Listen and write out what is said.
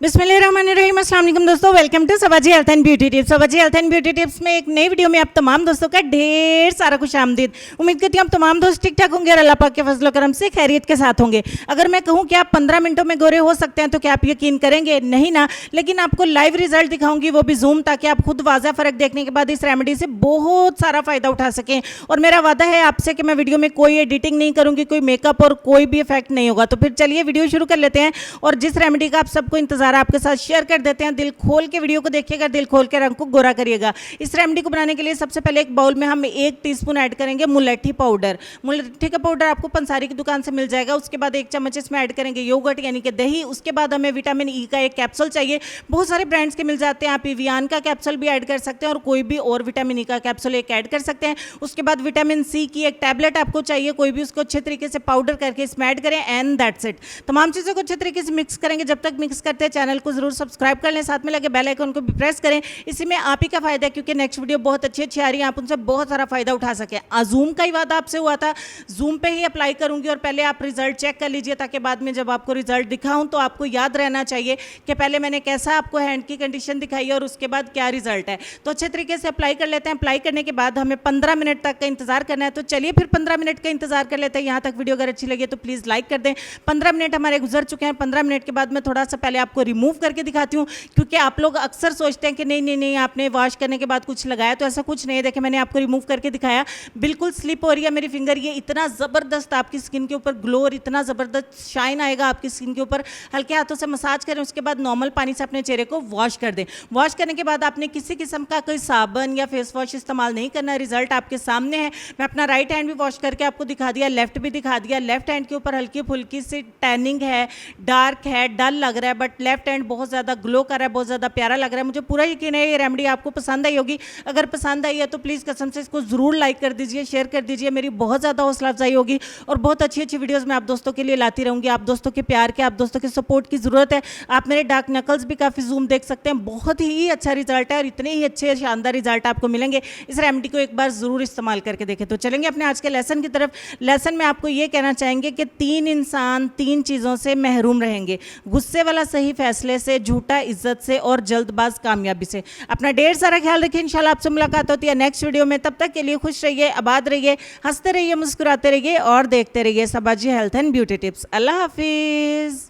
बिस्मिल्लाहिर्रहमानिर्रहीम। अस्सलाम वालेकुम दोस्तों, welcome to Sabaji health and beauty tips. Sabaji health and beauty tips में एक नई वीडियो में आप तमाम दोस्तों का ढेर सारा खुशामदीद। उम्मीद करती हूँ आप तमाम दोस्त ठीक ठाक होंगे और अल्लाह पाक के फजल करम से खैरियत के साथ होंगे। अगर मैं कहूँ कि आप 15 मिनटों में गोरे हो सकते हैं तो क्या आप यकीन करेंगे? नहीं ना। लेकिन आपको लाइव रिजल्ट दिखाऊंगी, वो भी जूम, ताकि आप खुद वाज़ा फ़र्क देखने के बाद इस रेमेडी से बहुत सारा फ़ायदा उठा सकें। और मेरा वादा है आपसे कि मैं वीडियो में कोई एडिटिंग नहीं करूँगी, कोई मेकअप और कोई भी इफेक्ट नहीं होगा। तो फिर चलिए वीडियो शुरू कर लेते हैं। और जिस रेमेडी का आप सबको इंतजार है आपके साथ शेयर कर देते हैं। दिल खोल के वीडियो को देखिएगा, दिल खोल के रंग को गोरा करिएगा। इस रेमेडी को बनाने के लिए सबसे पहले एक बाउल में हम 1 टीस्पून ऐड करेंगे मुलट्ठी पाउडर। मुलट्ठी का पाउडर आपको पंसारी की दुकान से मिल जाएगा। उसके बाद 1 चम्मच इसमें ऐड करेंगे योगर्ट यानी कि दही। उसके बाद हमें विटामिन ई का एक कैप्सूल चाहिए, बहुत सारे ब्रांड्स के मिल जाते हैं। आप इवियान का कैप्सूल भी ऐड कर सकते हैं और कोई भी और विटामिन ई का कैप्सूल एक ऐड कर सकते हैं। उसके बाद विटामिन सी की एक टैबलेट आपको चाहिए, कोई भी, उसको अच्छे तरीके से पाउडर करके इसमें ऐड करें एंड दैट्स इट। तमाम चीज़ों को अच्छे तरीके से मिक्स करेंगे। जब तक मिक्स करते हैं चैनल को जरूर सब्सक्राइब कर लें, साथ में लगे बेल आइकन को भी प्रेस करें। इसी में आप ही का फायदा है, क्योंकि नेक्स्ट वीडियो बहुत अच्छी अच्छी आ रही है, आप उनसे बहुत सारा फायदा उठा सके। जूम का ही वादा आपसे हुआ था, जूम पे ही अप्लाई करूंगी और पहले आप रिजल्ट चेक कर लीजिए, ताकि बाद में जब आपको रिजल्ट दिखाऊं तो आपको याद रहना चाहिए कि पहले मैंने कैसा आपको हैंड की कंडीशन दिखाई है और उसके बाद क्या रिजल्ट है। तो अच्छे तरीके से अप्लाई कर लेते हैं। अप्लाई करने के बाद हमें 15 मिनट तक का इंतजार करना है। तो चलिए फिर 15 मिनट का इंतजार कर लेते हैं। यहाँ तक वीडियो अगर अच्छी लगे तो प्लीज़ लाइक कर दें। 15 मिनट हमारे गुजर चुके हैं। 15 मिनट के बाद मैं थोड़ा सा पहले आपको रिमूव करके दिखाती हूँ, क्योंकि आप लोग अक्सर सोचते हैं कि नहीं नहीं नहीं आपने वॉश करने के बाद कुछ लगाया, तो ऐसा कुछ नहीं है। देखिए मैंने आपको रिमूव करके दिखाया, बिल्कुल स्लिप हो रही है मेरी फिंगर। ये इतना ज़बरदस्त आपकी स्किन के ऊपर ग्लो और इतना ज़बरदस्त शाइन आएगा आपकी स्किन के ऊपर। हल्के हाथों से मसाज करें, उसके बाद नॉर्मल पानी से अपने चेहरे को वॉश कर दें। वॉश करने के बाद आपने किसी किस्म का कोई साबन या फेस वॉश इस्तेमाल नहीं करना। रिजल्ट आपके सामने है। मैं अपना राइट हैंड भी वॉश करके आपको दिखा दिया, लेफ्ट भी दिखा दिया। लेफ्ट हैंड के ऊपर हल्की फुल्की सी टैनिंग है, डार्क है, डल लग रहा है, बट लेफ्ट हैंड बहुत ज़्यादा ग्लो कर रहा है, बहुत ज़्यादा प्यारा लग रहा है। मुझे पूरा यकीन है ये रेमेडी आपको पसंद आई होगी। अगर पसंद आई है तो प्लीज़ कसम से इसको ज़रूर लाइक कर दीजिए, शेयर कर दीजिए। मेरी बहुत ज़्यादा हौसला अफजाई होगी और बहुत अच्छी अच्छी वीडियोज़ मैं आप दोस्तों के लिए लाती रहूँगी। आप दोस्तों के प्यार के, आप दोस्तों के सपोर्ट की ज़रूरत है। आप मेरे डार्क नकल्स भी काफ़ी जूम देख सकते हैं, बहुत ही अच्छा रिजल्ट है और इतने ही अच्छे शानदार रिजल्ट आपको मिलेंगे। इस रेमेडी को एक बार ज़रूर इस्तेमाल करके देखें। तो चलेंगे अपने आज के लेसन की तरफ। लेसन में आपको ये कहना चाहेंगे कि 3 इंसान 3 चीज़ों से महरूम रहेंगे: गुस्से वाला सही फैसले से, झूठा इज्जत से और जल्दबाज कामयाबी से। अपना ढेर सारा ख्याल रखिए। इंशाल्लाह आपसे मुलाकात होती है नेक्स्ट वीडियो में। तब तक के लिए खुश रहिए, आबाद रहिए, हंसते रहिए, मुस्कुराते रहिए और देखते रहिए सबाजी हेल्थ एंड ब्यूटी टिप्स। अल्लाह हाफिज़।